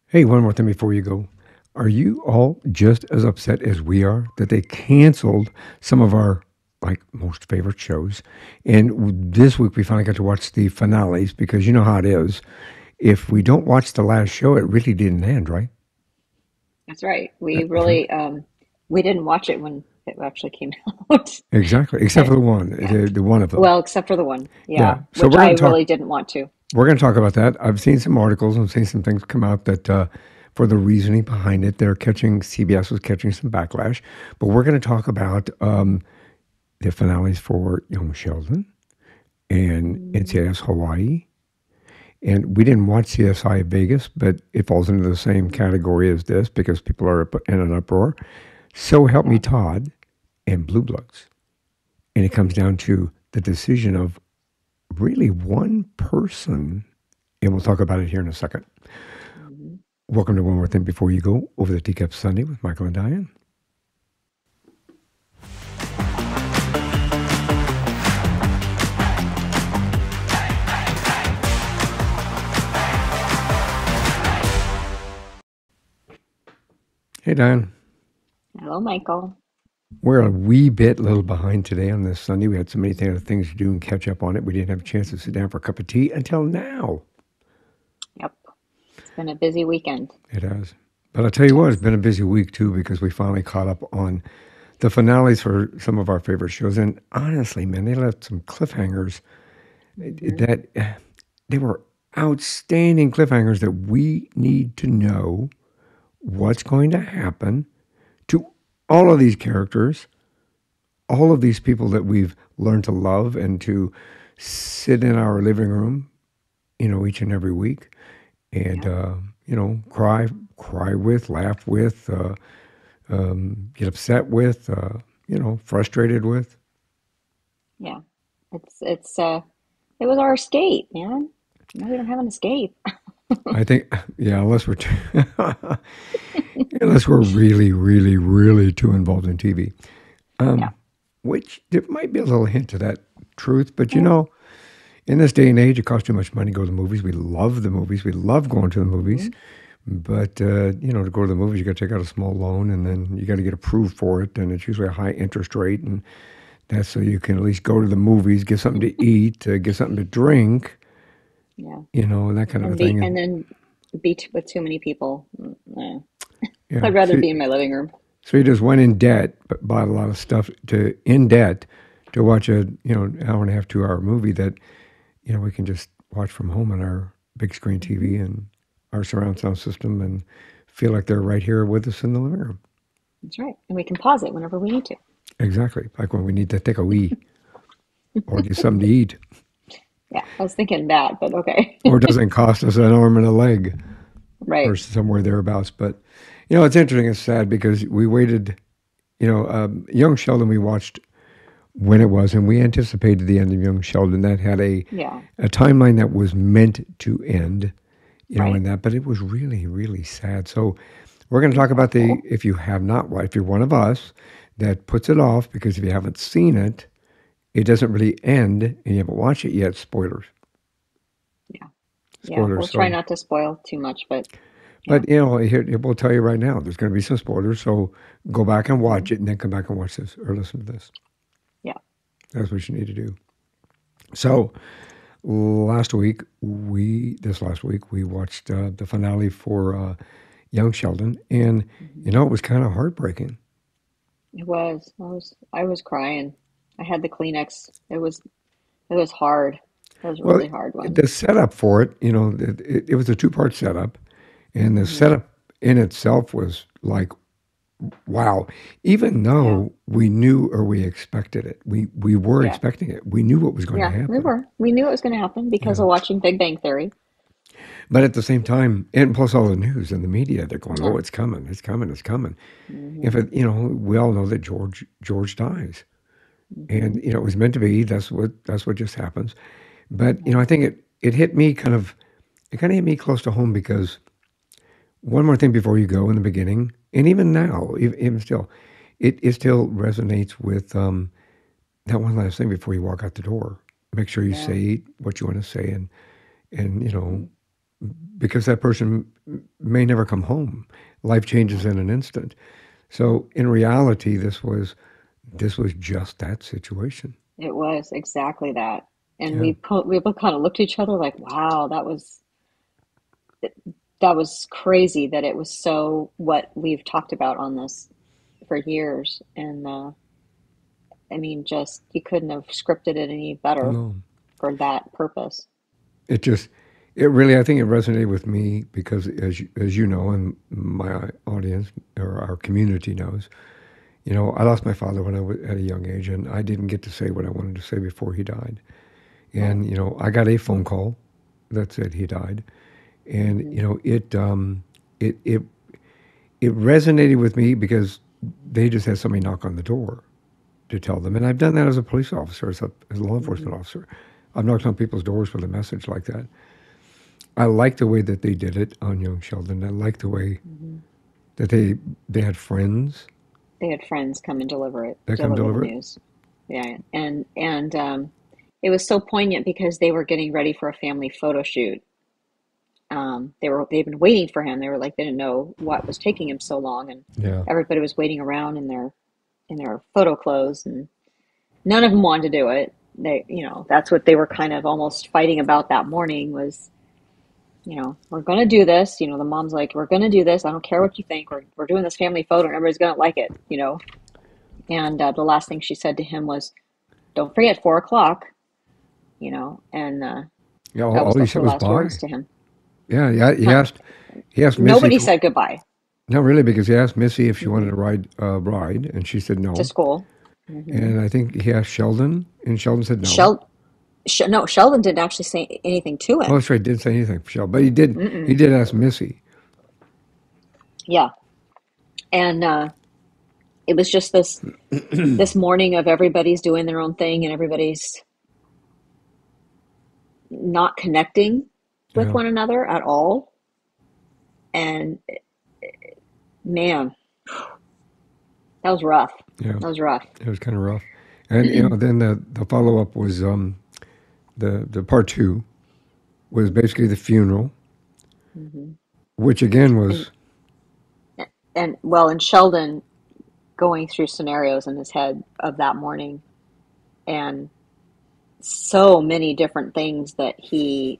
Hey, one more thing before you go. Are you all just as upset as we are that they canceled some of our like most favorite shows? And this week we finally got to watch the finales because you know how it is. If we don't watch the last show, it really didn't end, right? That's right. We That's right. really we didn't watch it when it actually came out. Exactly. Except for But the one, yeah. the one of them. Well, except for the one. Yeah. Yeah, So which I really didn't want to. we're going to talk about that. I've seen some articles and seen some things come out that for the reasoning behind it, they're catching CBS was catching some backlash. But we're going to talk about the finales for Young Sheldon and Mhm. NCIS Hawaii. And we didn't watch CSI Vegas, but it falls into the same category as this because people are in an uproar. So Help Me Yeah. Todd and Blue Bloods. And it comes down to the decision of really one person. And we'll talk about it here in a second. Mhm. Welcome to One More Thing Before You Go over the Teacup Sunday with Michael and Diane. Hey, Diane. Hello, Michael. We're a wee bit little behind today on this Sunday. We had so many things to do and catch up on it. We didn't have a chance to sit down for a cup of tea until now. Yep. It's been a busy weekend. It has. But I'll tell you what, it's Yes. been a busy week too because we finally caught up on the finales for some of our favorite shows. And honestly, man, they left some cliffhangers Hmm. that they were outstanding cliffhangers that we need to know what's going to happen to all of these characters, all of these people that we've learned to love and to sit in our living room, each and every week and, Yeah. cry with, laugh with, get upset with, frustrated with. Yeah. It's it was our escape, man. Now we don't have an escape. I think, yeah, unless we're really, really, really too involved in TV, Yeah. which there might be a little hint to that truth. But Yeah. in this day and age, it costs too much money to go to the movies. We love the movies. We love going to the movies. Hmm. But, to go to the movies, you got to take out a small loan and then you got to get approved for it. And it's usually a high interest rate. And that's so you can at least go to the movies, get something to eat, get something to drink, Yeah. and that kind of a thing. And And then be with too many people. Nah. yeah, I'd rather be in my living room. so you just went in debt, but bought a lot of stuff in debt to watch a, hour and a half, 2 hour movie that, we can just watch from home on our big screen Hmm. TV and our surround sound system and feel like they're right here with us in the living room. That's right. And we can pause it whenever we need to. Exactly. Like when we need to take a wee or get something to eat, Yeah, I was thinking that, but okay. or it doesn't cost us an arm and a leg or Right. somewhere thereabouts. But, it's interesting. It's sad because we waited, Young Sheldon, we watched when it was, and we anticipated the end of Young Sheldon. That had Yeah, a timeline that was meant to end, in right. that, but it was really, really sad. So we're going to It was talk about awful. if you have not, if you're one of us that puts it off because if you haven't seen it, it doesn't really end and you haven't watched it yet. Spoilers, Yeah. Yeah. spoilers. We'll try So, not to spoil too much, but yeah. but here we'll tell you right now, there's going to be some spoilers. So go back and Hmm. watch it, and then come back and watch this or listen to this. Yeah. That's what you need to do. So this last week, we watched the finale for Young Sheldon, and Hmm. it was kind of heartbreaking. It was. I was crying. I had the Kleenex. It was hard. It was a Well, really hard one. the setup for it, it was a two-part setup, and the Hmm. setup in itself was like, wow. Even Yeah. though we knew or we expected it, we were Yeah. expecting it. We knew what was going to Yeah. We happen. were. We knew it was going to happen because Yeah. of watching Big Bang Theory. But at the same time, and plus all the news and the media, they're going, "Oh, Yeah. it's coming, it's coming, it's coming." Hmm. If it, we all know that George dies, and Hmm. it was meant to be. That's what just happens. But Yeah. I think it hit me it kind of hit me close to home because one more thing before you go in the beginning, and even now, even still, it still resonates with that one last thing before you walk out the door. Make sure you Yeah. say what you want to say, and Hmm. because that person may never come home. Life changes in an instant. So in reality, this was just that situation. It was exactly that. And Yeah, we both kind of looked at each other like, wow, that was crazy that it was so what we've talked about on this for years. And I mean, just you couldn't have scripted it any better no, for that purpose. it just it really I think it resonated with me because as you know, and my audience or our community knows, I lost my father when I was at a young age, and I didn't get to say what I wanted to say before he died. Right. And I got a phone call that said he died, and Hmm. it it resonated with me because they just had somebody knock on the door to tell them. And I've done that as a police officer, as a law Hmm. enforcement officer. I've knocked on people's doors with a message like that. I like the way that they did it on young Sheldon. I like the way Hmm. that they had friends They had friends come and that come deliver the deliver it. news. Yeah, and it was so poignant because they were getting ready for a family photo shoot. They've been waiting for him. They were like they didn't know what was taking him so long, and Yeah. everybody was waiting around in their photo clothes, and none of them wanted to do it. That's what they were kind of almost fighting about that morning was, we're going to do this. The mom's like, we're going to do this. I don't care what you think. We're doing this family photo and everybody's going to like it. And the last thing she said to him was, don't forget 4 o'clock, and Yeah. that All was he her said was last words bye. to him. Yeah. Yeah. He Huh. asked Missy if Nobody she, said goodbye. no, really, because he asked Missy if she wanted Mm-mm. to ride, and she said To no. school. Hmm. And I think he asked Sheldon, and Sheldon said no. Shel no, Sheldon didn't actually say anything to Oh, him. that's right. Didn't say anything for Sheldon, but he did. He Mm-mm. did ask Missy. Yeah. And it was just this morning of everybody's doing their own thing and everybody's not connecting with Yeah. one another at all. And man, that was rough. Yeah. That was rough. It was kind of rough. And then the follow up was the part two was basically the funeral, Hmm. which again And was and Sheldon going through scenarios in his head of that morning and so many different things that he,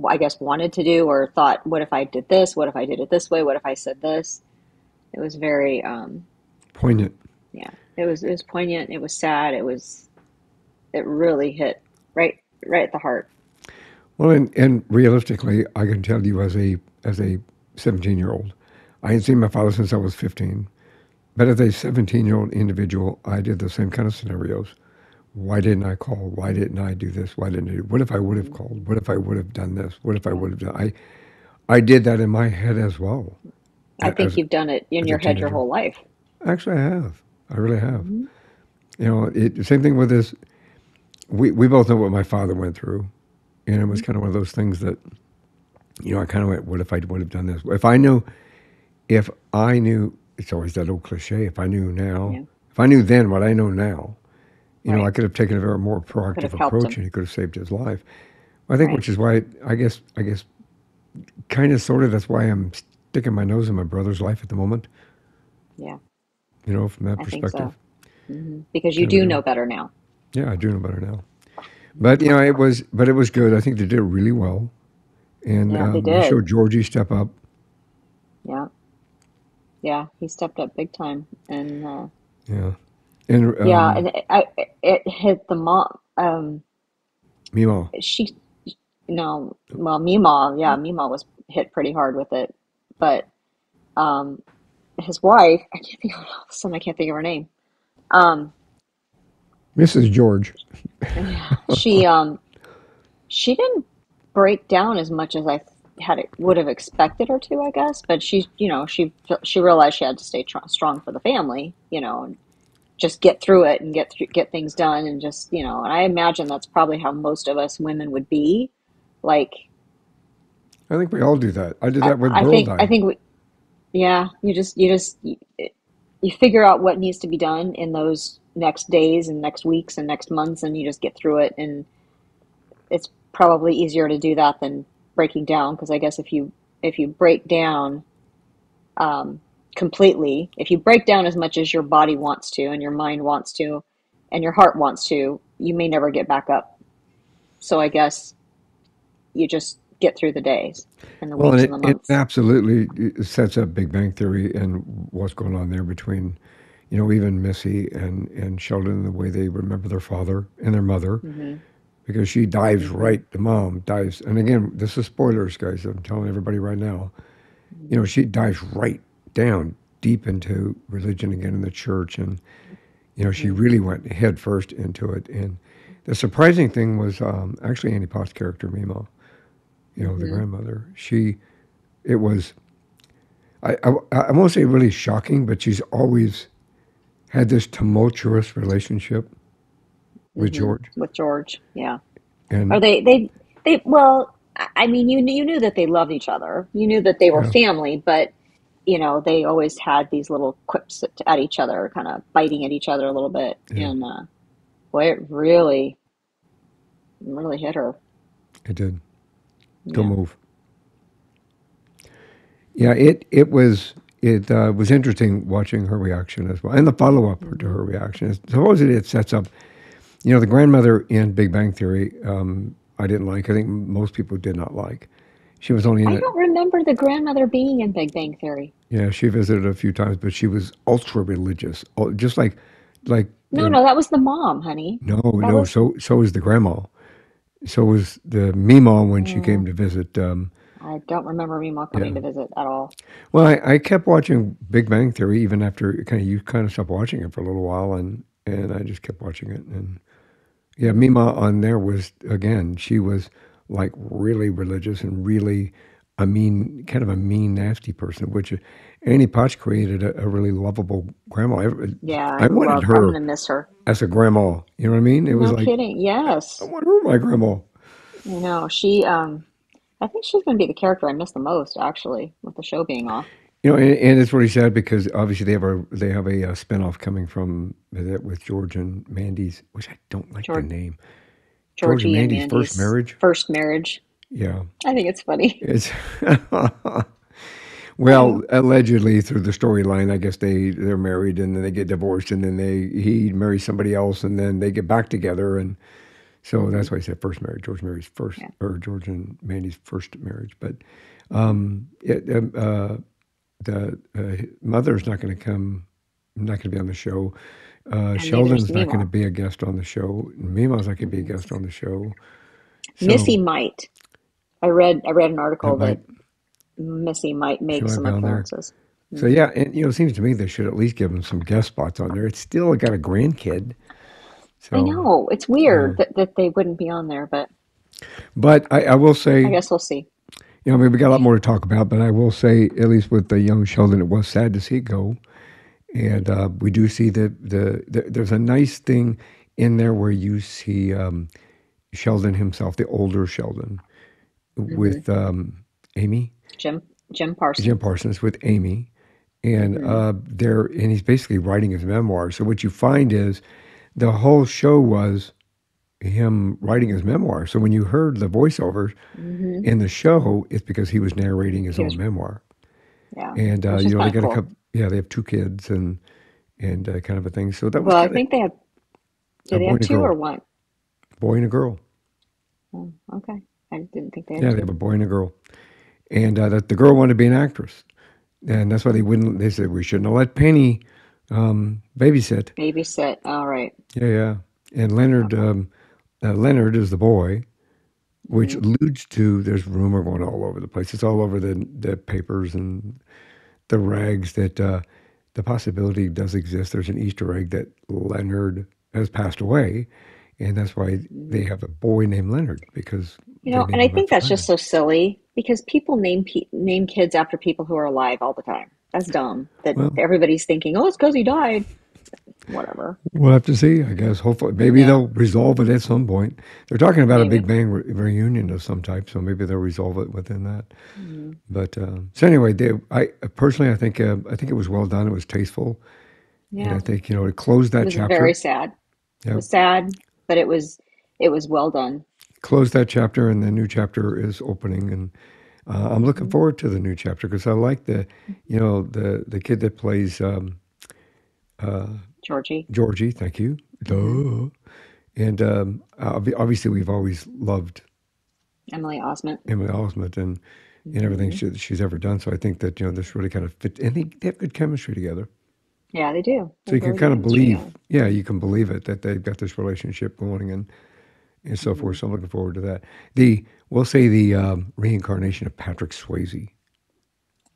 I guess, wanted to do or thought, what if I did this? What if I did it this way? What if I said this? It was very, poignant. yeah, it was poignant. It was sad. It really hit right at the heart. Well, and realistically, I can tell you as a 17-year-old, I hadn't seen my father since I was 15. But as a 17-year-old individual, I did the same kind of scenarios. Why didn't I call? Why didn't I do this? Why didn't I do? What if I would have Hmm. called? What if I would have done this? What if I Yeah. would have done? I did that in my head as well I think as you've done it in as a your head your teenager. whole life. Actually, I have. I really have. Hmm. Same thing with this. We both know what my father went through, and it was Hmm. kind of one of those things that I kind of went, what if I would have done this? If I knew, it's always that old cliche. If I knew now, Yeah. if I knew then what I know now, I Right. could have taken a very more Could proactive have helped approach, him. and he could have saved his life. I think, Right. which is why I guess, kind of, sort of, that's why I'm sticking my nose in my brother's life at the moment. Yeah. From that I think so. perspective, Because you kind of a do deal. know better now. Yeah, I do know better now. But it was good. I think they did it really well, and Yeah, they they did. showed Georgie step up. Yeah. Yeah. He stepped up big time. And Yeah, and yeah, and it hit the mom. Mimo. She, no, well, Meemaw, yeah, Meemaw was hit pretty hard with it. But um, his wife, I can't think of her name. Um, Mrs. George. yeah, she didn't break down as much as I would have expected her to, I guess. But she realized she had to stay strong for the family, and just get through it and get things done, and just And I imagine that's probably how most of us women would be. Like, I think we all do that. I did I, that with I Burl think I dying. think yeah, you figure out what needs to be done in those next days and next weeks and next months, and you just get through it, and it's probably easier to do that than breaking down, because I guess if you break down um, completely, if you break down as much as your body wants to and your mind wants to and your heart wants to, you may never get back up. So I guess you just get through the days and the Well, and weeks and the it months. absolutely sets up Big Bang Theory and what's going on there between, even Missy and Sheldon, the way they remember their father and their mother, Hmm. because she dives Hmm. right, the mom dives, and again, this is spoilers, guys. I'm telling everybody right now. Hmm. She dives right down deep into religion again in the church, and she Hmm. really went head first into it. And the surprising thing was actually Annie Potts' character, Mima, the Hmm. grandmother. It was, I won't say really shocking, but she's always had this tumultuous relationship with Hmm. George. With George, yeah. Or And they well, I mean, you knew that they loved each other. You knew that they were yeah, family, but they always had these little quips at each other, kind of biting at each other a little bit. yeah, And boy, it really hit her. it did. Don't Yeah. move. Yeah, it was interesting watching her reaction as well, and the follow up to Hmm. her reaction. Supposedly, it sets up. The grandmother in Big Bang Theory. I didn't like. I think most people did not like. She was only in I it. don't remember the grandmother being in Big Bang Theory. Yeah, she visited a few times, but she was ultra religious, just like No, the no, that was the mom, honey. no, That no. was. So was the grandma. So was the Mima when she came Mm, to visit. I don't remember Mima Yeah. coming to visit at all. Well, I kept watching Big Bang Theory even after you kind of stopped watching it for a little while, and I just kept watching it. And yeah, Mm. Mima on there was again. She was like really religious and really kind of a mean, nasty person. Which Annie Potts created a really lovable grandma. Yeah, I wanted I'm her gonna miss her. as a grandma. You know what I mean? It was No like kidding. I Yes. want her my grandma. I know. I think she's gonna be the character I miss the most, actually, with the show being off. And it's really sad because obviously they have a spinoff coming from it with George and Mandy's, which I don't like the George, name. George and Georgie and Mandy's first Mandy's marriage. first marriage. Yeah, I think it's funny. it's I well, know. allegedly through the storyline, I guess they're married and then they get divorced and then he marries somebody else and then they get back together and so Hmm. that's why I said first marriage. Yeah. George and Mandy's first marriage, but Hmm. it, the mother's not going to come, not going to be on the show. And neither's Sheldon's not going to Mima. be a guest on the show. Mima's not going to be a Mm-mm. guest on the show. Missy So might. I read an that article might that Missy might she make might some be on there. appearances. So Hmm. yeah, and it seems to me they should at least give him some guest spots on there. It's still got a grandkid. I So know. It's yeah, weird that they wouldn't be on there, but but I will I say, guess we'll see. I mean, we got a lot more to talk about, but I will say, at least with the young Sheldon, it was sad to see it go. And we do see there's a nice thing in there where you see Sheldon himself, the older Sheldon, Hmm. with Amy, Jim Jim Jim Parsons. Parsons with Amy, and Hmm. he's basically writing his memoir. So what you find is the whole show was him writing his memoir. So when you heard the voiceovers Hmm. in the show, it's because he was narrating his He own was, memoir. yeah, And which is they kind of got a cool. couple. Yeah, they have two kids and kind of a thing. So that was Well, I kind of think they have. Do a they boy have and a two or girl, one? boy and a girl. Oh, okay. I didn't think they had Yeah, they two. have a boy and a girl. And that the girl wanted to be an actress, and that's why they wouldn't. They said we shouldn't have let Penny babysit. Babysit. All right. Yeah, yeah. And Leonard, Okay. Leonard is the boy, which Hmm. alludes to there's rumor going all over the place. It's all over the papers and the rags that the possibility does exist. There's an Easter egg that Leonard has passed away, and that's why they Hmm. have a boy named Leonard because they And named I him think after that's just Leonard. so silly because people name kids after people who are alive all the time. That's dumb. That Well, everybody's thinking, oh, it's because he died. Whatever. we'll have to see, I guess. Hopefully, maybe Yeah, they'll resolve it at some point. They're talking about a Big maybe. Bang reunion of some type, so maybe they'll resolve it within that. Hmm. But so anyway, I personally, I think it was well done. It was tasteful, and I Yeah. think it closed It that was very chapter. sad. It Yeah, was sad, but it was well done. closed that chapter, and the new chapter is opening, and I'm looking Mhm. forward to the new chapter because I like the kid that plays uh, Georgie. Georgie. Thank you. Hmm. Duh. And obviously, we've always loved Emily Osment. Emily Osment and everything Hmm. she's ever done. So I think that this really kind of fit, and they have good chemistry together. Yeah, they do. They So have you can really good kind of chemistry believe, together. yeah, you can believe it that they've got this relationship going and so Hmm. forth. So I'm looking forward to that. We'll say the reincarnation of Patrick Swayze.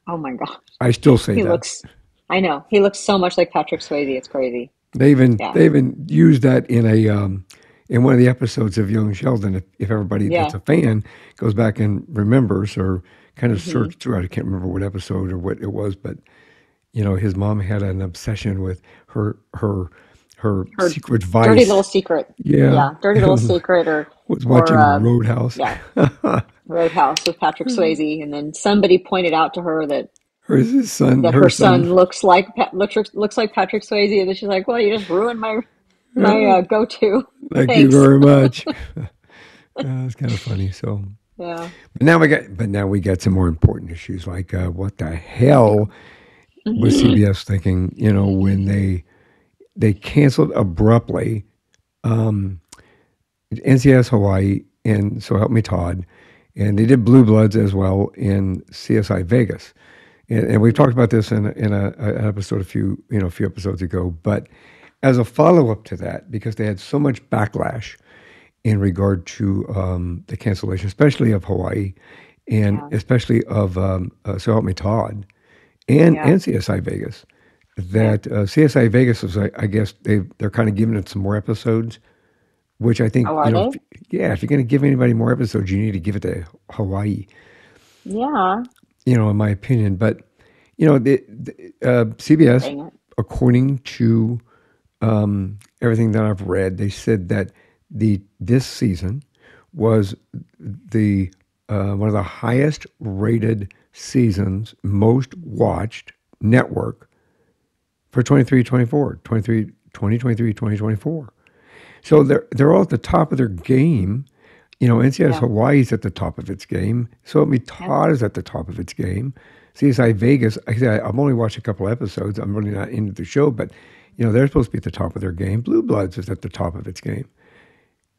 Oh my gosh. I still say He that. looks, I know, he looks so much like Patrick Swayze. It's crazy. They even Yeah. they even used that in one of the episodes of Young Sheldon. If everybody that's Yeah. a fan goes back and remembers or kind of Hmm. searched through, I can't remember what episode or what it was, but his mom had an obsession with her Her secret dirty vice. little secret. Yeah, Yeah. Dirty little and secret was or, watching Roadhouse. yeah, Roadhouse with Patrick Swayze. And then somebody pointed out to her that His son, that her her son. son looks like Patrick Swayze, and then she's like, "Well, you just ruined my Uh, go-to." thank you Thanks. very much. It's kind of funny. So, Yeah. but now we got some more important issues like what the hell was Hmm. CBS thinking? When they canceled abruptly um, NCIS Hawaii and So Help Me Todd, and they did Blue Bloods as well in CSI Vegas. And we've talked about this an episode a few episodes ago. But as a follow up to that, because they had so much backlash in regard to the cancellation, especially of Hawaii, and Yeah. especially of So Help Me Todd Yeah. and CSI Vegas, Yeah. that CSI Vegas was, I guess they're kind of giving it some more episodes, which I think Oh, are they? yeah, if you're going to give anybody more episodes, you need to give it to Hawaii, Yeah. in my opinion. But CBS, Dang it. according to everything that I've read, they said that this season was the one of the highest rated seasons, most watched network for 2023, 2024. So they're all at the top of their game. NCIS Yeah. Hawaii's at the top of its game. So Me Yep. Todd is at the top of its game. CSI Vegas, I've only watched a couple episodes. I'm really not into the show, but they're supposed to be at the top of their game. Blue Bloods is at the top of its game.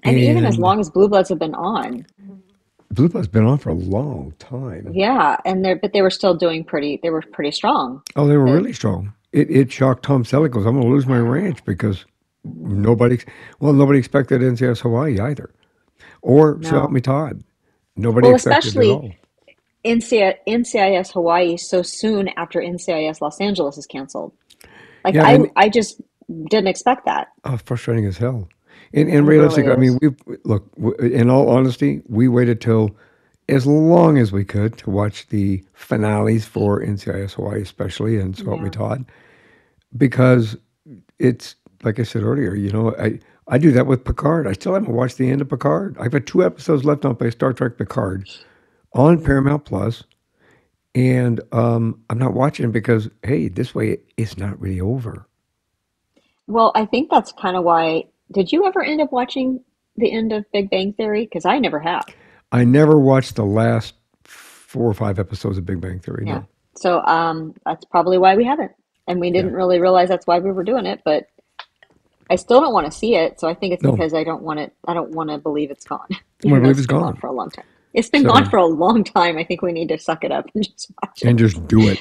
And even as And long as Blue Bloods have been on, Blue Bloods been on for a long time. yeah, and they were still doing pretty. They were pretty strong. Oh, they were The really strong. It shocked Tom Selleck. Goes, I'm going to lose my ranch because nobody, nobody expected NCIS Hawaii either, or So Help no. Me Todd. Nobody Well, expected it at especially all. NCIS Hawaii so soon after NCIS Los Angeles is canceled. Like Yeah, I just didn't expect that. frustrating as hell. And It really realistic, I mean, is. in all honesty, we waited till as long as we could to watch the finales for NCIS Hawaii, especially, and So Help Me Yeah. Todd, because it's like I said earlier. I do that with Picard. I still haven't watched the end of Picard. I've got 2 episodes left on Star Trek Picard on Hmm. Paramount Plus, and I'm not watching it because hey, this way it's not really over. Well, I think that's kind of why. Did you ever end up watching the end of Big Bang Theory? Because I never have. I never watched the last 4 or 5 episodes of Big Bang Theory. Yeah. No, So that's probably why we haven't. And we yeah, didn't really realize that's why we were doing it, but I still don't want to see it. So I think it's no. because I don't want it. I don't want to believe it's gone, I want to even though believe it's it's been gone gone. for a long time. It's been gone So for a long time. I think we need to suck it up and just watch and it. just do it.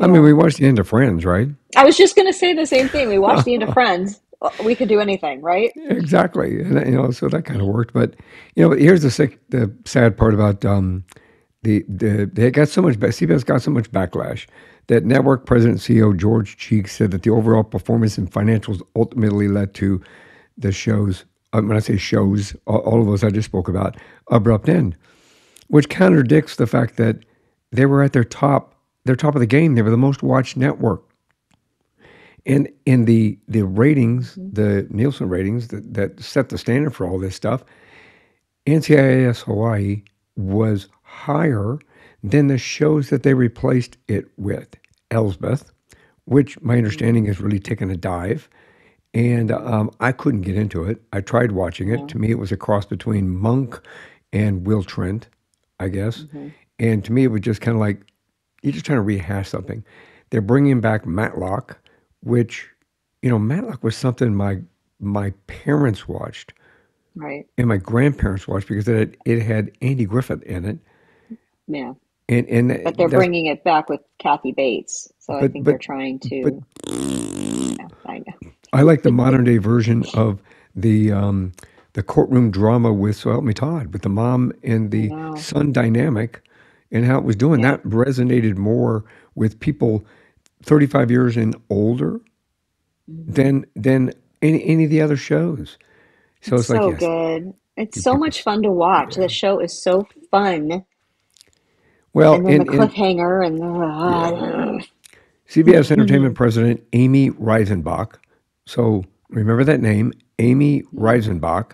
I mean, Yeah. we watched the end of Friends, right? I was just going to say the same thing. We watched the end of Friends. We could do anything, right? Exactly, and so that kind of worked. But here's the sad part about they got so much. CBS got so much backlash that network president and CEO George Cheek said that the overall performance and financials ultimately led to the show's. When I say shows, all of those I just spoke about, abrupt end, which contradicts the fact that they were at their top of the game. They were the most watched network. And in the ratings, Mhm. the Nielsen ratings that set the standard for all this stuff, NCIS Hawaii was higher than the shows that they replaced it with. Elsbeth, which my understanding Mhm. is really taken a dive, And I couldn't get into it. I tried watching it. Yeah. To me, it was a cross between Monk and Will Trent, I guess. Hmm. And to me, it was just kind of like you're just trying to rehash something. They're bringing back Matlock, which, Matlock was something my parents watched Right. and my grandparents watched because it had Andy Griffith in it, Yeah. But and they're that's bringing it back with Kathy Bates. So I but think they're but trying but to, yeah, I I know. like the modern day version of the courtroom drama with So Help Me Todd, with the mom and I the know. son dynamic, and how it was doing. Yeah. That resonated more with people 35 years and older Hmm. than any of the other shows. So It's it's like, so yes, good. It's give so people. much fun to watch. The show is so fun. Well, And then the in cliffhanger and yeah, the, CBS Entertainment President Amy Reisenbach. So remember that name, Amy yeah. Reisenbach.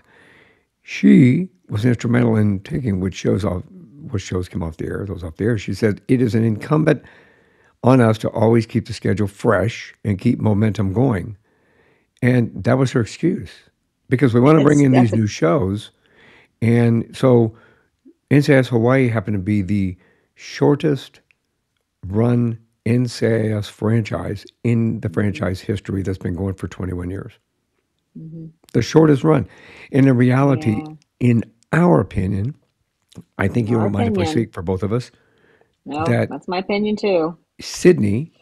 She was instrumental in taking which shows came off the air, those off the air. She said it is an incumbent on us to always keep the schedule fresh and keep momentum going. And that was her excuse because we want to bring in That's these new shows. And so NCIS Hawaii happened to be the shortest run NCIS franchise in the hmm franchise history that's been going for 21 years. hmm The shortest run. And in reality, Yeah. in our opinion, I think In you our don't mind if I opinion. speak for both of us, No, that that's my opinion too. Sydney,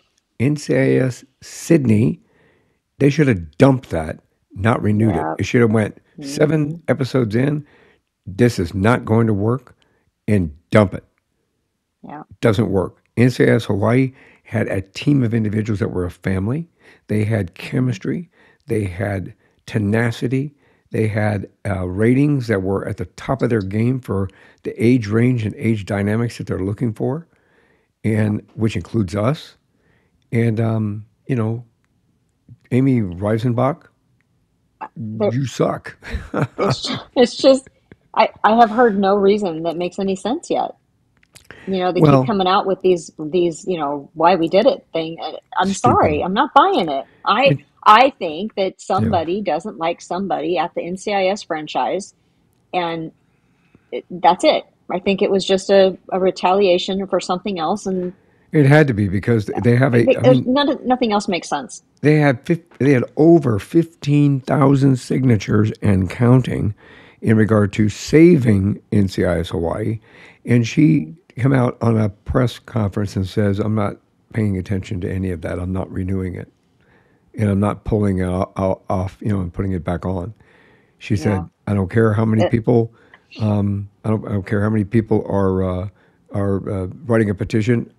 NCIS Sydney, they should have dumped that, not renewed it. Yeah. It should have went Hmm. 7 episodes in. This is not going to work, and dump it. Yeah. Doesn't work. NCIS Hawaii had a team of individuals that were a family. They had Hmm. chemistry. They had tenacity. They had ratings that were at the top of their game for the age range and age dynamics that they're looking for, Yeah. and which includes us. And Amy Reisenbach, There, you suck. it's just, I have heard no reason that makes any sense yet. They keep Well, coming out with these, why we did it thing. And I'm sorry, stupid. I'm not buying it. I It, I think that yeah, somebody doesn't like somebody at the NCIS franchise, and that's it. I think it was just a retaliation for something else, and it had to be because they have a. I mean, nothing else makes sense. they had over 15,000 signatures and counting in regard to saving NCIS Hawaii, and she Hmm. came out on a press conference and says, "I'm not paying attention to any of that. I'm not renewing it, and I'm not pulling it off, and putting it back on." She Yeah. said, "I don't care how many It, people. I don't care how many people are writing a petition.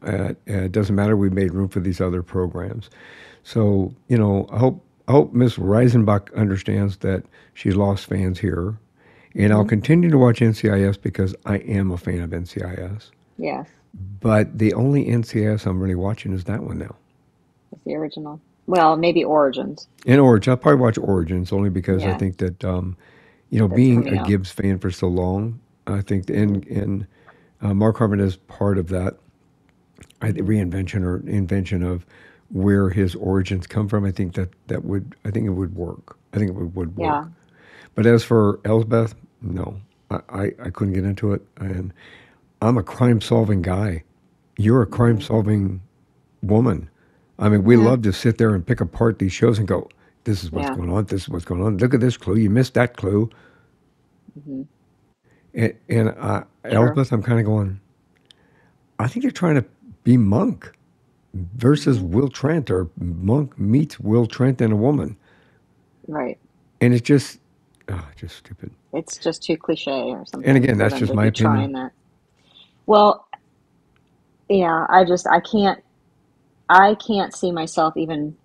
It doesn't matter. We made room for these other programs." So I hope Miss Reisenbach understands that she's lost fans here, and I'll hmm. continue to watch NCIS because I am a fan of NCIS. Yes, But the only NCIS I'm really watching is that one now. it's the original. Well, maybe Origins. And Origins, I'll probably watch Origins only because I Yeah, think that that's being coming a out. Gibbs fan for so long, I think Hmm. Mark Harmon is part of that the Hmm. reinvention or invention of where his origins come from. I think it would work. I think it would Yeah. work. But as for Elsbeth, no, I couldn't get into it. And I'm a crime solving guy. You're a crime Hmm. solving woman. I mean, we Yeah. love to sit there and pick apart these shows and go, this is what's Yeah. going on. This is what's going on. Look at this clue. You missed that clue. Hmm. And Sure. Elsbeth, I'm kind of going, I think they're trying to be Monk versus Hmm. Will Trent, or Monk meets Will Trent and a woman. Right. And it's just stupid. It's just too cliche or And something again, for that's them just to my be opinion. trying that. Well, yeah, I can't see myself even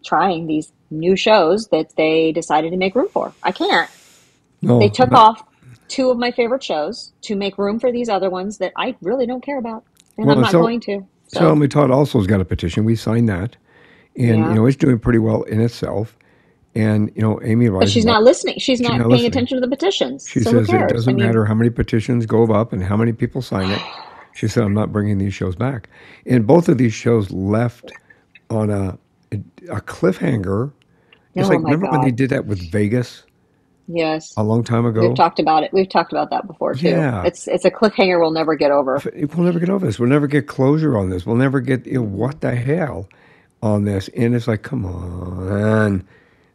trying these new shows that they decided to make room for. I can't. They No, took off two of my favorite shows to make room for these other ones that I really don't care about, and well, I'm and not going to. so So, Help Me Todd also has got a petition. We signed that, and yeah. it's doing pretty well in itself. And Amy But she's Reisenbach, not listening. She's she's not not paying listening. attention to the petitions. She So who says it cares? I doesn't mean, matter how many petitions go up and how many people sign it. She said, "I'm not bringing these shows back." And both of these shows left on a cliffhanger It's Oh like, my remember when they God. did that with Vegas Yes. a long time We've ago? talked about it. We've talked about that before too. Yeah. It's a cliffhanger we'll never get over. We'll never get over this. We'll never get closure on this. We'll never get, Hmm. what the hell on this. And it's like, come on.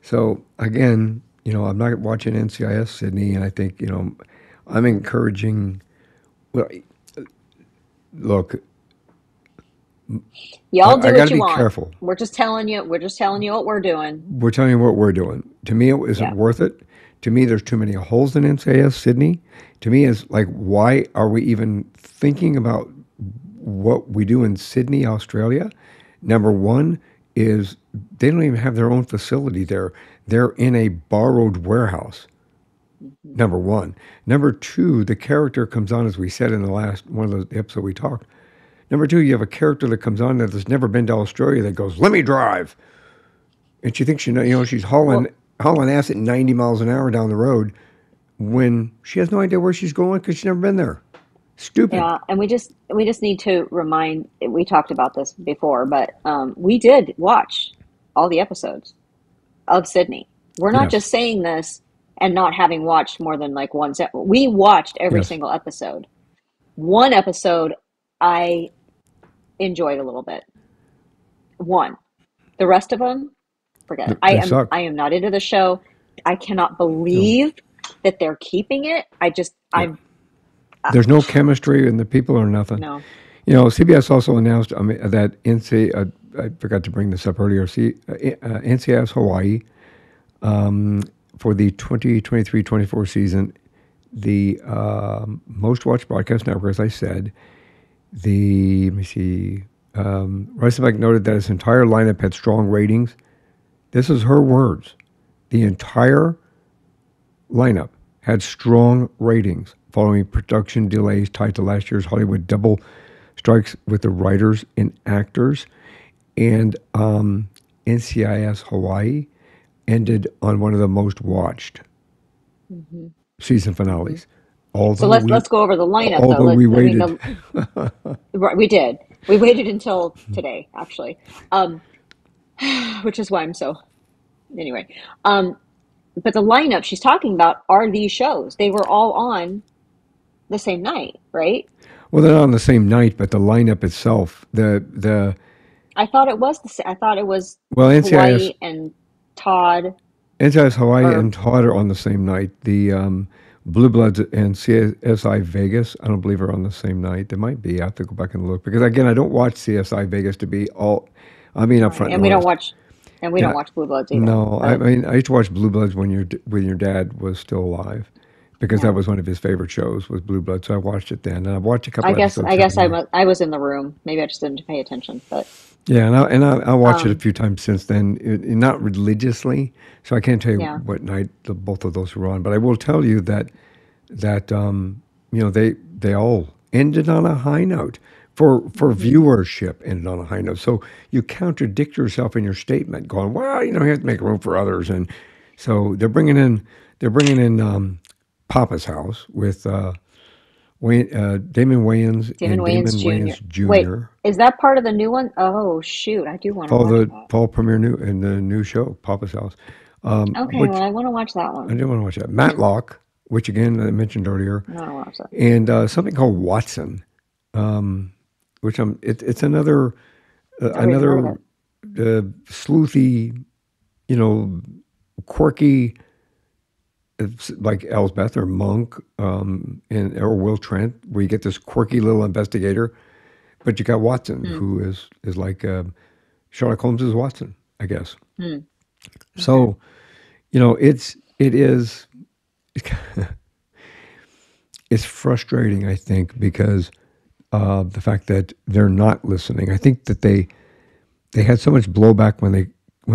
So again, I'm not watching NCIS Sydney, and I think, I'm Hmm. encouraging. Well, look, Y'all I do got what to you be want. careful. We're just telling you. We're just telling you what we're doing. We're telling you what we're doing. To me, it isn't Yeah. worth it. To me, there's too many holes in NCIS Sydney. To me, it's like, why are we even thinking about what we do in Sydney, Australia? Number one is they don't even have their own facility there. They're in a borrowed warehouse. Hmm. Number one. Number two, the character comes on, as we said in the last one of the episodes we talked. Number two, you have a character that comes on that has never been to Australia that goes, "Let me drive," and she thinks she's hauling Well, hauling ass at 90 miles an hour down the road when she has no idea where she's going because she's never been there. Stupid. yeah, and we just need to remind. We talked about this before, but we did watch all the episodes of Sydney. We're not Yes. just saying this and not having watched more than like one. We watched every Yes. single episode. One episode I enjoyed a little bit. One. The rest of them, forget it. I They am suck. I am not into the show. I cannot No. believe that they're keeping it. Yeah. I'm There's no chemistry and the people are nothing. no. CBS also announced that I forgot to bring this up earlier. NCIS Hawaii for the 2023-24 season, the most watched broadcast network, as I said, let me see, Reisenbeck noted that its entire lineup had strong ratings. This is her words. The entire lineup had strong ratings following production delays tied to last year's Hollywood double strikes with the writers and actors. And NCIS Hawaii ended on one of the most watched Hmm. season Hmm. finales. So Although let's we, go over the lineup though. although we I mean, waited, right, we did. We waited until today, actually, which is why I'm so anyway. Um, but the lineup she's talking about are these shows. They were all on the same night, right? well, they're not on the same night, but the lineup itself, I thought it was I thought it was well, Hawaii and Todd NCIS Hawaii or and Todd are on the same night. The Blue Bloods and CSI Vegas, I don't believe are on the same night. They might be. I have to go back and look because again, I don't watch CSI Vegas to be all. I mean, right, upfront and honest. and we And don't watch Blue Bloods either. no, I But mean, I used to watch Blue Bloods when your dad was still alive, because that yeah, was one of his favorite shows was Blue Bloods. So I watched it then, and I've watched a I couple guess episodes I here guess and there. I was in the room. Maybe I just didn't pay attention. But Yeah, I watched it a um, few times since then, not religiously, so I can't tell you yeah. what night both of those were on. But I will tell you that they all ended on a high note for Hmm. viewership ended on a high note. So you contradict yourself in your statement, going, well, you have to make room for others, and so they're bringing in Papa's House with Damon Wayans Damon and Wayans Damon Jr. Wayans Wait, Jr. is that part of the new one? Oh shoot, I do want to Follow watch the that. fall premiere new in the new show, Papa's House. Okay, well Which I want to watch that I one. do want to watch that. Matlock, which again I mentioned earlier, I want to watch that. and something called Watson, which it's another Never even heard of it. sleuthy, you know, quirky, it's like Elsbeth or Monk, or Will Trent, where you get this quirky little investigator, but you got Watson, Hmm. who is like Sherlock Holmes is Watson, I guess. Hmm. Okay. So it is it's frustrating, I think, because of the fact that they're not listening. I think that they had so much blowback when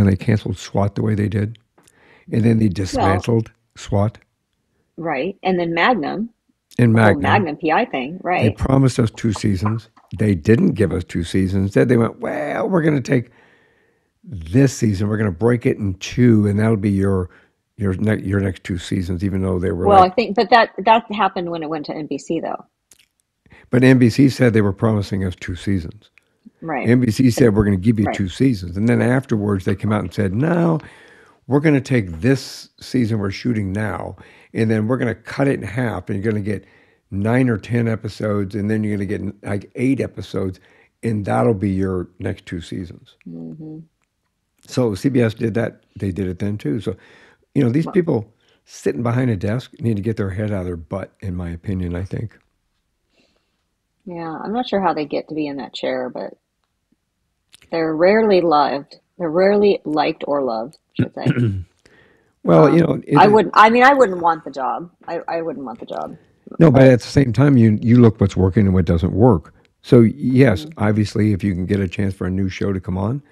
they canceled SWAT the way they did, and then they Well, dismantled SWAT right, and then Magnum, and the whole Magnum. Magnum PI thing, They right? promised us 2 seasons. They didn't give us 2 seasons. Instead, they went, well, we're going to take this season, we're going to break it in two, and that'll be your next 2 seasons. Even though they were Well, I like, think, but that happened when it went to NBC though, but NBC said they were promising us 2 seasons. right? NBC But said we're going to give you right, 2 seasons, and then afterwards they came out and said, no, we're going to take this season we're shooting now, and then we're going to cut it in half, and you're going to get 9 or 10 episodes, and then you're going to get like 8 episodes, and that'll be your next 2 seasons. Hmm. So CBS did that. They did it then too. So, these Well, people sitting behind a desk need to get their head out of their butt, in my opinion, I think. yeah, I'm not sure how they get to be in that chair, but they're rarely loved. They're rarely liked or loved, I should say. Well, I wouldn't want the job. I wouldn't want the job, no, but but at the same time, you look what's working and what doesn't work. So yes, mm, obviously, if you can get a chance for a new show to come on,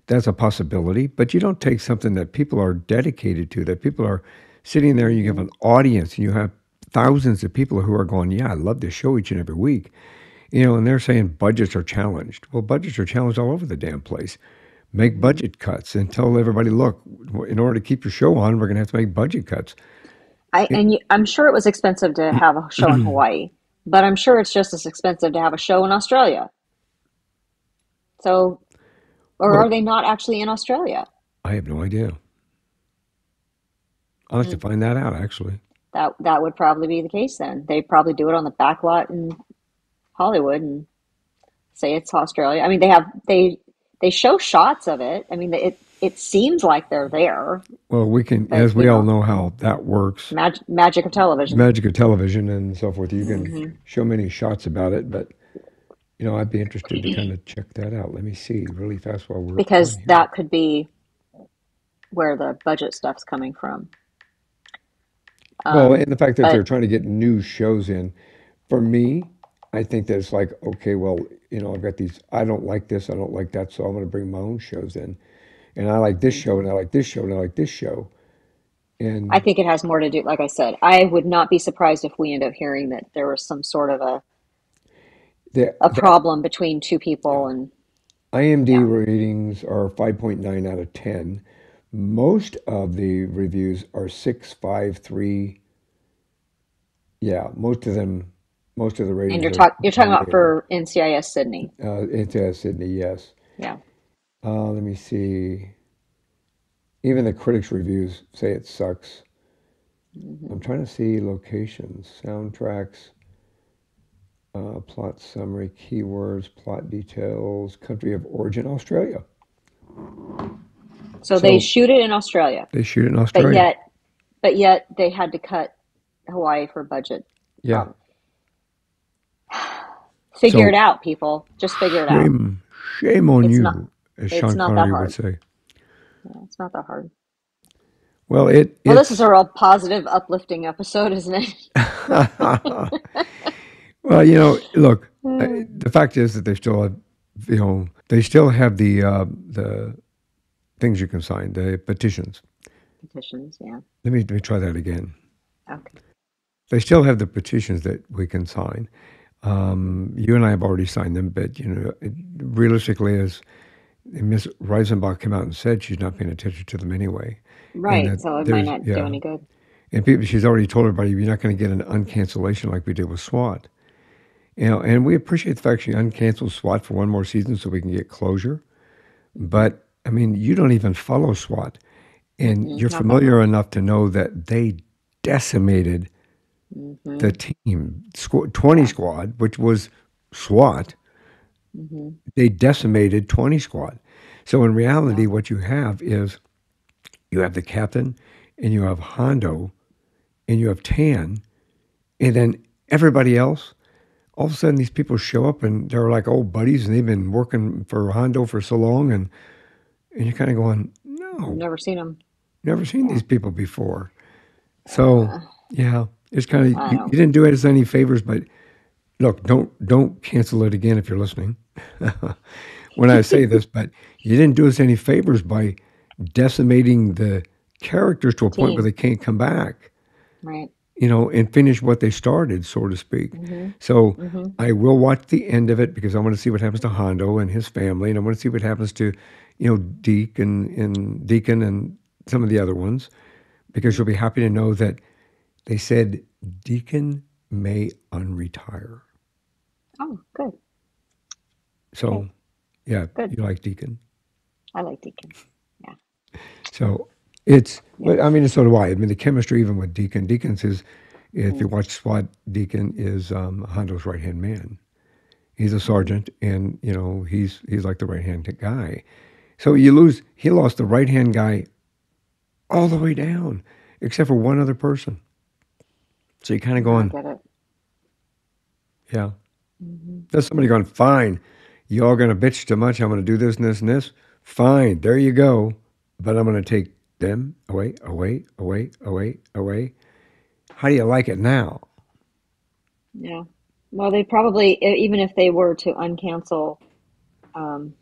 that's a possibility. But you don't take something that people are dedicated to, that people are sitting there, and you have hmm an audience, and you have thousands of people who are going, "Yeah, I love this show each and every week." And they're saying budgets are challenged. Well, budgets are challenged all over the damn place. Make hmm budget cuts and tell everybody, look, in order to keep your show on, we're going to have to make budget cuts. It, I'm sure it was expensive to have a show in Hawaii, but I'm sure it's just as expensive to have a show in Australia. So, or well, are they not actually in Australia? I have no idea. I'll have to Mm, find that out, actually. that would probably be the case then. They probably do it on the back lot in Hollywood and say it's Australia. I mean, they show shots of it. I mean, it seems like they're there, Well, we can, but as we all know how that works, magic of television. magic of television and so forth, you can Hmm. show many shots about it, but, I'd be interested to kind of check that out. Let me see really fast while we're on Because here. that could be where the budget stuff's coming from. Well, and the fact that they're But trying to get new shows in, for me, I think that it's like, okay, well, I've got these, I don't like this, I don't like that, so I'm going to bring my own shows in. And I like this show, mhm. and I like this show, and I like this show. I And think it has more to do, like I said, I would not be surprised if we end up hearing that there was some sort of a that problem between two yeah, people and IMD yeah. ratings are 5.9 out of 10. Most of the reviews are 6, 5, 3. Yeah, most of the And ratings are you're talking down about there. for NCIS Sydney. It's Sydney, yes. Yeah. Let me see. Even the critics' reviews say it sucks. I'm Hmm. trying to see locations, soundtracks, plot summary, keywords, plot details, country of origin, Australia. So they So shoot it in Australia, they shoot it in but Australia. yet but yet they had to cut Hawaii for budget Yeah. problem. Figure it So out, people. Just figure it out. shame on It's not you, as it's Sean not that Connery would hard. say. Yeah, it's not that hard. Well, Well, this is it's a real positive, uplifting episode, isn't it? well, look, the fact is that they still have, they still have the things you can sign, the petitions. Petitions, yeah. Let me try that again. Okay. They still have the petitions that we can sign. Hmm. You and I have already signed them, but realistically, as Miss Reisenbach came out and said, she's not paying attention to them anyway, and Right, that so it might there's not do yeah, any good. and people, she's already told everybody you're not going to get an uncancellation like we did with SWAT. And we appreciate the fact she uncanceled SWAT for one more season so we can get closure. Hmm. But I mean, you don't even follow SWAT, and Mm-mm, you're not that familiar much. enough to know that they decimated Hmm. the team, 20 Yeah. squad, which was SWAT. Hmm. They decimated 20 squad. So in Yeah. reality, what you have is you have the captain, and you have Hondo, and you have Tan, and then everybody else. All of a sudden, these people show up, and they're like old buddies, and they've been working for Hondo for so long, and you're kind of going, I've no, never seen them. never seen Yeah. these people before. So Uh, yeah, it's kind of I you don't. didn't do us any favors, but look, don't cancel it again if you're listening. When I say this, but you didn't do us any favors by decimating the characters to The a point where team, they can't come back, right? and finish what they started, so to speak. Hmm. So Hmm. I will watch the end of it because I want to see what happens to Hondo and his family, and I want to see what happens to, Deke and Deacon and some of the other ones, because you'll be happy to know that they said Deacon may unretire. Oh, good. Okay, So yeah, good. you like Deacon. I like Deacon. Yeah. So Yeah. but I mean, so do I. I mean, the chemistry, even with Deacon, Deacon's is, if you watch SWAT, Deacon is Hondo's right hand man. He's a Mm-hmm. sergeant, and he's like the right hand guy. So you lose. He lost the right hand guy all the way down, except for one other person. So you're kind of No, I going, get it. yeah. Mm-hmm. There's somebody going, fine. Y'all gonna bitch too much. I'm gonna do this and this and this. Fine, there you go. But I'm gonna take them away, away, away, away, away. How do you like it now? Yeah. Well, they probably, even if they were to uncancel, um,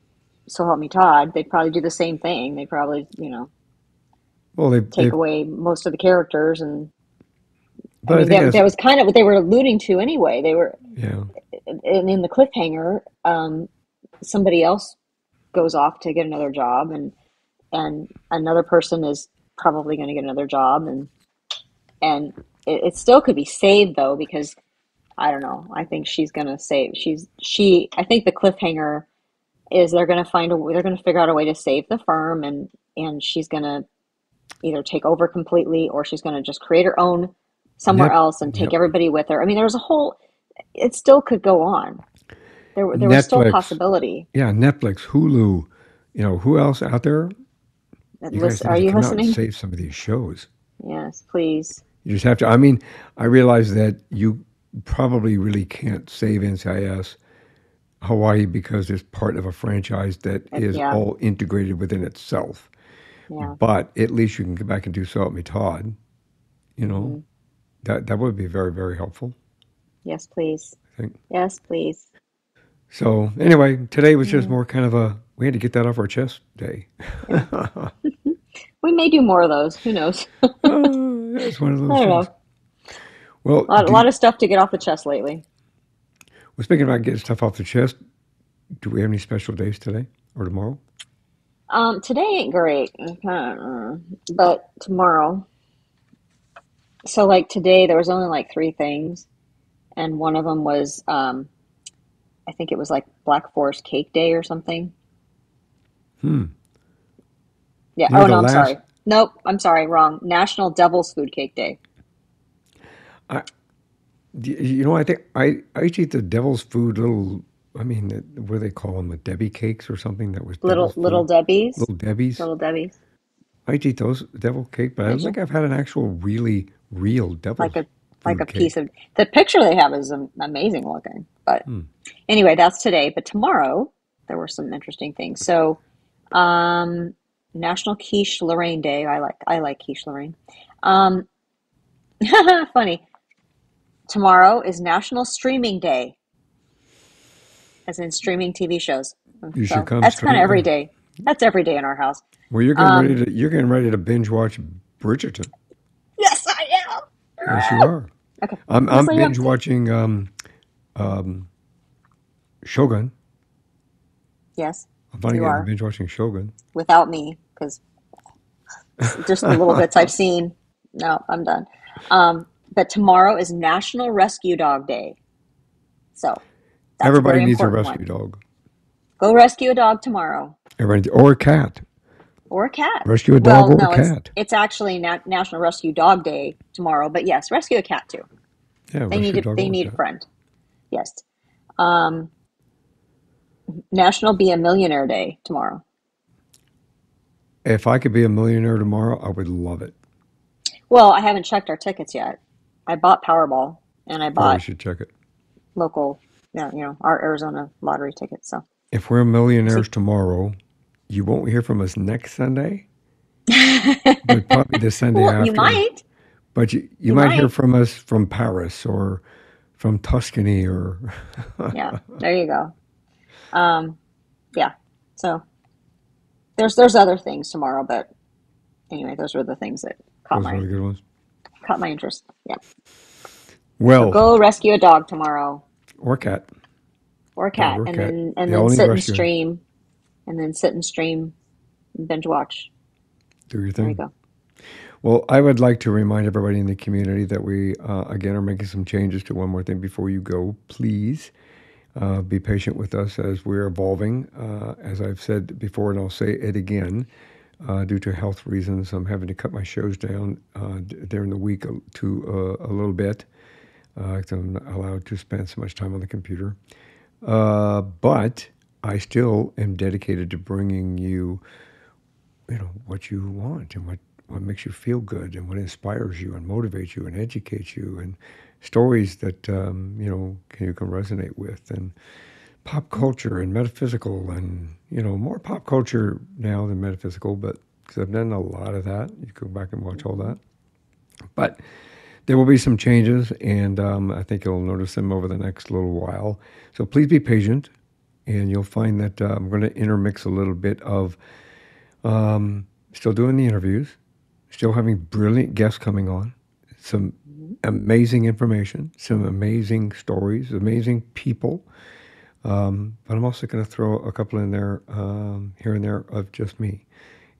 So Help Me Todd, they'd probably do the same thing. They probably, Well, take away most of the characters. And I but I mean, think that that's, was kind of what they were alluding to anyway. They were, yeah, in the cliffhanger, somebody else goes off to get another job, and another person is probably going to get another job, and it still could be saved though, because I don't know. I think she's going to save. I think the cliffhanger is they're going to figure out a way to save the firm, and she's going to either take over completely, or she's going to just create her own somewhere net, else and take yep. everybody with her. I mean, there's a whole, it still could go on. There was still Netflix, possibility. yeah, Netflix, Hulu, who else out there? You guys need Are to you come out and listening? save some of these shows. Yes, please. You just have to. I mean, I realize that you probably really can't save NCIS Hawaii because it's part of a franchise that is Yeah, all integrated within itself. yeah. But at least you can come back and do So Help Me Todd. You know Hmm. that would be very very helpful. Yes, please. I think. Yes, please. So anyway, today was just Yeah, more kind of a we had to get that off our chest day. yeah. We may do more of those. Who knows? I It's one of those don't things. know. Well, A lot of stuff to get off the chest lately. well, speaking about getting stuff off the chest, do we have any special days today or tomorrow? Today ain't great, but tomorrow. So like today, there was only like three things, and one of them was, I think it was like Black Forest Cake Day or something. Hmm. Yeah. You know Oh the no, I'm last. sorry. Nope, I'm sorry. Wrong. National Devil's Food Cake Day. I I think I used to eat the devil's food little. I mean, what do they call them? The Debbie cakes or something that was devil's Little food. Debbie's. Little Debbie's. Little Debbie's. I used to eat those devil cake, but I don't Did you? think I've had an actual really real devil's Like a like a food piece cake. of the picture they have is amazing looking. But Hmm. anyway, that's today. But tomorrow there were some interesting things. So, um, National Quiche Lorraine Day. I like quiche Lorraine. Um, funny. Tomorrow is National Streaming Day, as in streaming TV shows. You should So come that's kind of stream. every Yeah. day. That's every day in our house. Well, Um, you're getting ready to binge watch Bridgerton. yes, I Yes, you am. are. Okay. I'm Yes, I am. binge watching um, Shogun. Yes, I'm finally you getting to are. binge watching Shogun. Without me, because just the little bits I've seen. No, I'm done. But tomorrow is National Rescue Dog Day. So that's a Everybody very needs a important rescue one. dog. Go rescue a dog tomorrow, Or a cat. or a cat. Rescue a dog Well, or a no, cat. it's actually National Rescue Dog Day tomorrow. But yes, rescue a cat too. Yeah, rescue a dog They or a need a cat. friend. Yes. Um, National Be a Millionaire Day tomorrow. If I could be a millionaire tomorrow, I would love it. Well, I haven't checked our tickets yet. I bought Powerball, and I Probably bought should check it. local, our Arizona lottery tickets. So If we're we'll millionaires see. tomorrow, you won't hear from us next Sunday, but probably the Sunday Well, you after. might. But you You might hear might. from us from Paris or from Tuscany or Yeah, there you go. Um, yeah. So there's other things tomorrow, but anyway, those were the things that those are the good ones. caught my interest. Yeah. So Well, go rescue a dog tomorrow, or cat, or a dog cat, or cat. and They then all need sit and rescuing. stream, and then sit and stream, and binge watch. Do your There you thing. go. Well, I would like to remind everybody in the community that we, again, are making some changes to one more thing before you go. Please be patient with us as we're evolving. As I've said before, and I'll say it again, Due to health reasons, I'm having to cut my shows down during the week to a little bit. 'Cause I'm not allowed to spend so much time on the computer. But I still am dedicated to bringing you, what you want and what makes you feel good and what inspires you and motivates you and educates you and stories that, you can resonate with, and pop culture and metaphysical and, more pop culture now than metaphysical, but because I've done a lot of that. You go back and watch all that. But there will be some changes, and I think you'll notice them over the next little while. So please be patient, and you'll find that I'm going to intermix a little bit of still doing the interviews, still having brilliant guests coming on, some amazing information, some amazing stories, amazing people. But I'm also going to throw a couple in there, here and there, of just me.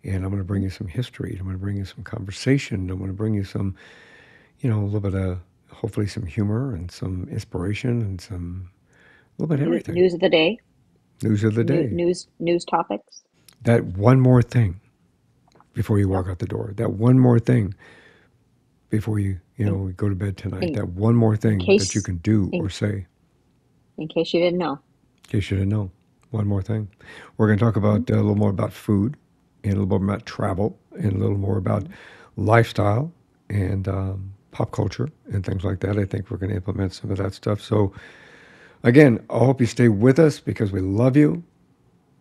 And I'm going to bring you some history. I'm going to bring you some conversation. I'm going to bring you some, a little bit of, hopefully some humor and some inspiration and a little bit of everything. News of the day. News of the day. News topics. That one more thing before you walk out the door. That one more thing before you, go to bed tonight. That one more thing that you can do or say. In case you didn't know. In case you didn't know. One more thing. We're going to talk about a little more about food, and a little more about travel, and a little more about lifestyle and pop culture and things like that. I think we're going to implement some of that stuff. So again, I hope you stay with us because we love you.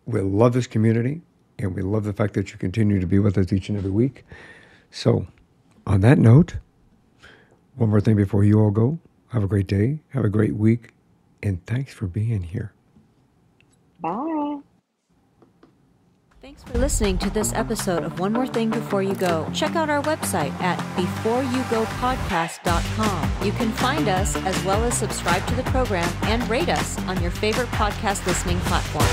We love this community, and we love the fact that you continue to be with us each and every week. So on that note, one more thing before you all go. Have a great day. Have a great week. And thanks for being here. Bye. Thanks for listening to this episode of One More Thing Before You Go. Check out our website at beforeyougopodcast.com. You can find us as well as subscribe to the program and rate us on your favorite podcast listening platform.